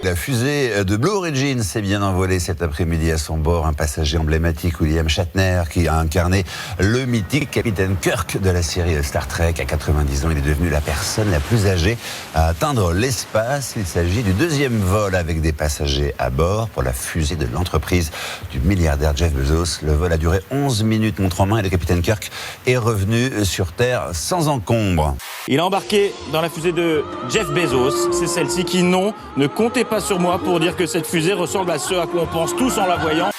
La fusée de Blue Origin s'est bien envolée cet après-midi à son bord. Un passager emblématique, William Shatner, qui a incarné le mythique capitaine Kirk de la série Star Trek. À 90 ans, il est devenu la personne la plus âgée à atteindre l'espace. Il s'agit du deuxième vol avec des passagers à bord pour la fusée de l'entreprise du milliardaire Jeff Bezos. Le vol a duré 11 minutes montre en main et le capitaine Kirk est revenu sur Terre sans encombre. Il a embarqué dans la fusée de Jeff Bezos. C'est celle-ci qui, non, ne comptez pas sur moi pour dire que cette fusée ressemble à ce à quoi on pense tous en la voyant.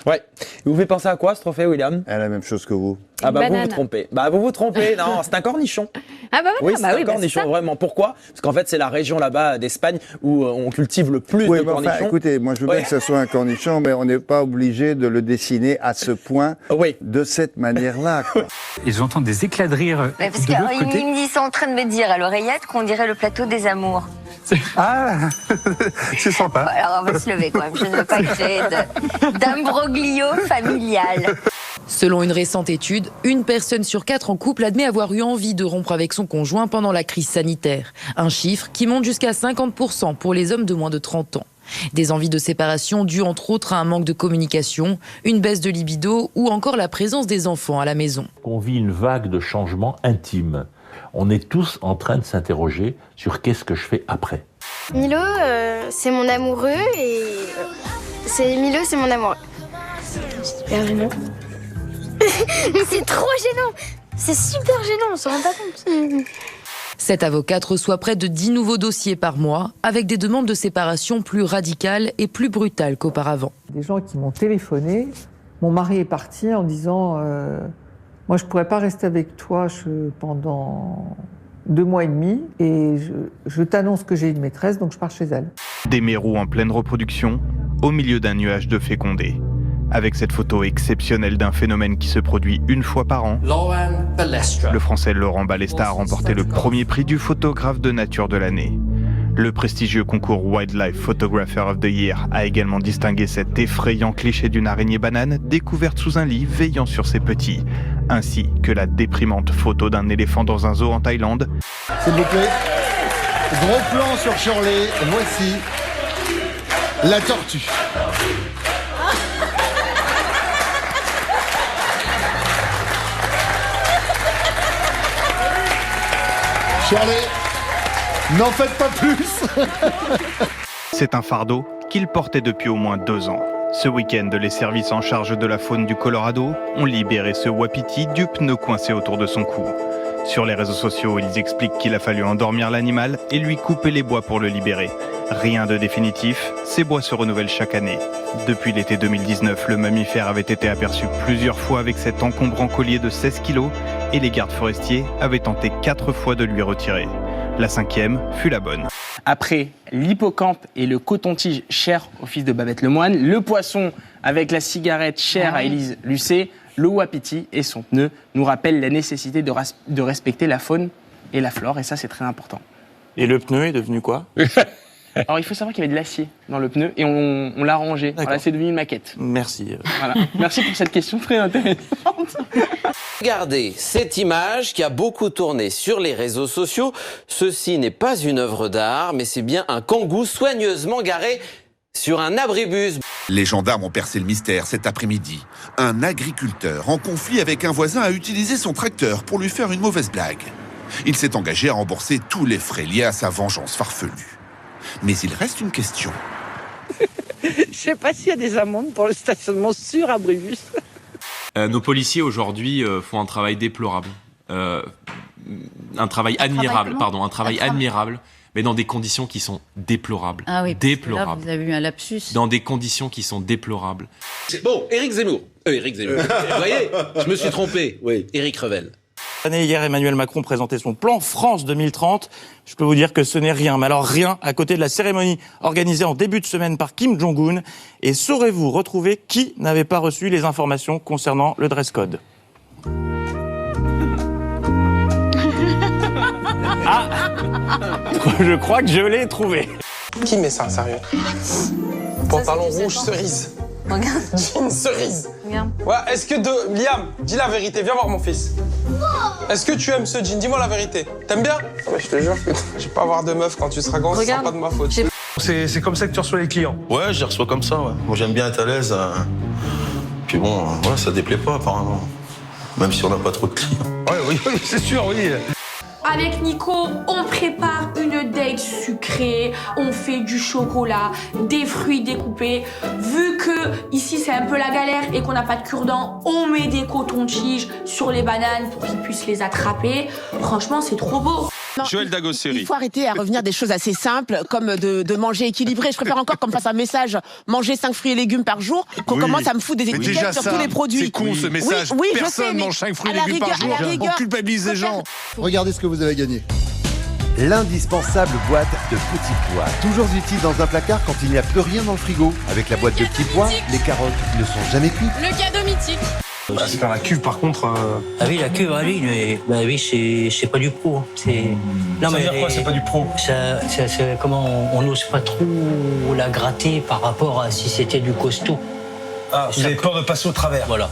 Ouais. Il vous fait penser à quoi ce trophée, William? À la même chose que vous. Ah bah banane. vous vous trompez. Bah vous vous trompez. Non, c'est un cornichon. Ah bah Oui, voilà, c'est bah un oui, bah cornichon, c'est ça. vraiment. Pourquoi? Parce qu'en fait, c'est la région là-bas d'Espagne où on cultive le plus Oui, de mais enfin, cornichons. écoutez, moi je veux bien Ouais. que ce soit un cornichon, mais on n'est pas obligé de le dessiner à ce point, Oui. de cette manière-là, quoi. Et j'entends des éclats de rire Ouais, parce de l'autre qu'ils côté. me disent, ils sont en train de me dire à l'oreillette qu'on dirait le plateau des amours. Ah, c'est sympa. Alors on va se lever quand même, je ne veux pas créer d'imbroglio familial. Selon une récente étude, une personne sur 4 en couple admet avoir eu envie de rompre avec son conjoint pendant la crise sanitaire. Un chiffre qui monte jusqu'à 50% pour les hommes de moins de 30 ans. Des envies de séparation dues entre autres à un manque de communication, une baisse de libido ou encore la présence des enfants à la maison. On vit une vague de changements intimes. On est tous en train de s'interroger sur qu'est-ce que je fais après. Milo, c'est mon amoureux et Milo, c'est mon amoureux. C'est super gênant. Mais c'est trop gênant. C'est super gênant, on s'en rend pas compte. Cette avocate reçoit près de 10 nouveaux dossiers par mois, avec des demandes de séparation plus radicales et plus brutales qu'auparavant. Des gens qui m'ont téléphoné, mon mari est parti en disant moi je pourrais pas rester avec toi pendant 2 mois et demi et je t'annonce que j'ai une maîtresse donc je pars chez elle. Des mérous en pleine reproduction, au milieu d'un nuage de fécondés. Avec cette photo exceptionnelle d'un phénomène qui se produit une fois par an, le français Laurent Balesta a remporté le premier prix du photographe de nature de l'année. Le prestigieux concours Wildlife Photographer of the Year a également distingué cet effrayant cliché d'une araignée banane découverte sous un lit veillant sur ses petits, ainsi que la déprimante photo d'un éléphant dans un zoo en Thaïlande. S'il vous plaît, gros plan sur Shirley, voici la tortue. Shirley, n'en faites pas plus. C'est un fardeau qu'il portait depuis au moins 2 ans. Ce week-end, les services en charge de la faune du Colorado ont libéré ce wapiti du pneu coincé autour de son cou. Sur les réseaux sociaux, ils expliquent qu'il a fallu endormir l'animal et lui couper les bois pour le libérer. Rien de définitif, ces bois se renouvellent chaque année. Depuis l'été 2019, le mammifère avait été aperçu plusieurs fois avec cet encombrant collier de 16 kilos et les gardes forestiers avaient tenté 4 fois de lui retirer. La 5e fut la bonne. Après l'hippocampe et le coton-tige cher au fils de Babette Lemoine, le poisson avec la cigarette chère à Élise Lucet, le wapiti et son pneu nous rappellent la nécessité de respecter la faune et la flore, et ça c'est très important. Et le pneu est devenu quoi? Alors il faut savoir qu'il y avait de l'acier dans le pneu et on l'a rangé. Voilà, c'est devenu une maquette. Merci. Voilà. Merci pour cette question très intéressante. Regardez cette image qui a beaucoup tourné sur les réseaux sociaux. Ceci n'est pas une œuvre d'art, mais c'est bien un kangou soigneusement garé sur un abribus. Les gendarmes ont percé le mystère cet après-midi. Un agriculteur en conflit avec un voisin a utilisé son tracteur pour lui faire une mauvaise blague. Il s'est engagé à rembourser tous les frais liés à sa vengeance farfelue. Mais il reste une question. Je sais pas s'il y a des amendes pour le stationnement sur abribus. Nos policiers aujourd'hui font un travail déplorable. Un travail admirable, mais dans des conditions qui sont déplorables. Ah oui, déplorables. Là, vous avez eu un lapsus. Dans des conditions qui sont déplorables. Bon, Éric Zemmour. Vous voyez, je me suis trompé. Oui, Éric Revel. Hier, Emmanuel Macron présentait son plan France 2030. Je peux vous dire que ce n'est rien, mais alors rien, à côté de la cérémonie organisée en début de semaine par Kim Jong-un. Et saurez-vous retrouver qui n'avait pas reçu les informations concernant le dress code? Ah, je crois que je l'ai trouvé. Qui met ça, sérieux? Pantalon rouge cerise. Regarde. Jean cerise. Viens. Ouais, est-ce que Liam, dis la vérité, viens voir mon fils. Est-ce que tu aimes ce jean? Dis-moi la vérité. T'aimes bien? Ouais, je te jure que je vais pas avoir de meuf quand tu seras grand, ce sera pas de ma faute. C'est comme ça que tu reçois les clients? Ouais, je les reçois comme ça, ouais. Moi, j'aime bien être à l'aise. Puis bon, ouais, ça déplaît pas, apparemment. Même si on n'a pas trop de clients. Ouais, oui, c'est sûr, oui. Avec Nico, on prépare une date sucrée, on fait du chocolat, des fruits découpés. Vu que ici c'est un peu la galère et qu'on n'a pas de cure-dents, on met des cotons-tiges sur les bananes pour qu'ils puissent les attraper. Franchement, c'est trop beau. Joël Dagosseri. Il faut arrêter à revenir des choses assez simples, comme de manger équilibré. Je préfère encore qu'on me fasse un message, manger 5 fruits et légumes par jour, qu'on commence à me foutre des étiquettes sur tous les produits. C'est con ce message. Oui, personne mange 5 fruits et légumes par jour. On culpabilise les gens. Regardez ce que vous avez gagné. L'indispensable boîte de petits pois. Toujours utile dans un placard quand il n'y a plus rien dans le frigo. Avec la boîte de petits pois, les carottes ne sont jamais cuites. Le cadeau mythique. C'est dans la cuve, par contre. Ah oui, la cuve, ah oui, mais bah oui, c'est pas du pro. Non, ça veut dire quoi, c'est pas du pro? C'est comment on n'ose pas trop la gratter par rapport à si c'était du costaud. Ah, vous avez peur de passer au travers. Voilà.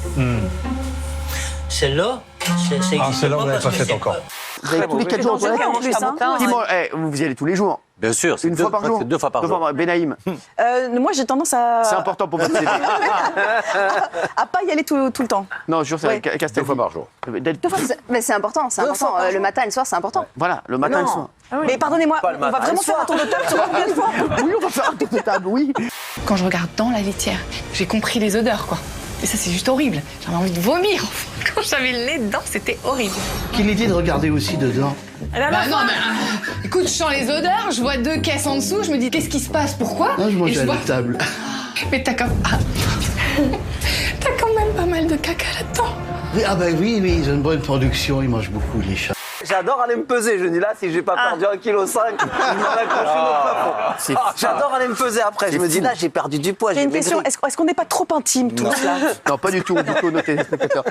Celle-là, celle-là, vous l'avez pas faite encore. Vous allez tous les 4 jours aux toilettes en plus, hein. Dis-moi, vous y allez tous les jours? Bien sûr, une fois par jour. C'est 2 fois par jour. Benaïm. Moi, j'ai tendance à... C'est important pour votre CV. à pas y aller tout le temps. Non, je jure, c'est Castel. 2 fois par jour. 2 fois, mais c'est important, c'est important. Le matin et le soir, c'est important. Voilà, le matin et le soir. Mais pardonnez-moi, on va vraiment faire un tour de table sur combien de fois? Oui, on va faire un tour de table, oui. Quand je regarde dans la laitière, j'ai compris les odeurs, quoi. Et ça, c'est juste horrible. J'avais envie de vomir. Quand j'avais le nez dedans, c'était horrible. Quelle idée de regarder aussi dedans? Bah non, mais écoute, je sens les odeurs, je vois 2 caisses en dessous, je me dis qu'est-ce qui se passe, pourquoi? Non, je mange à la table. Mais t'as quand même pas mal de caca là-dedans. Ah bah oui, ils ont une bonne production, ils mangent beaucoup les chats. J'adore aller me peser, je dis là, si j'ai pas perdu 1,5 kg, je m'en accroche au plafond. J'adore aller me peser après, je me dis là, j'ai perdu du poids. J'ai une question, est-ce qu'on n'est pas trop intime tous là? Non, pas du tout, on dit nos téléspectateurs.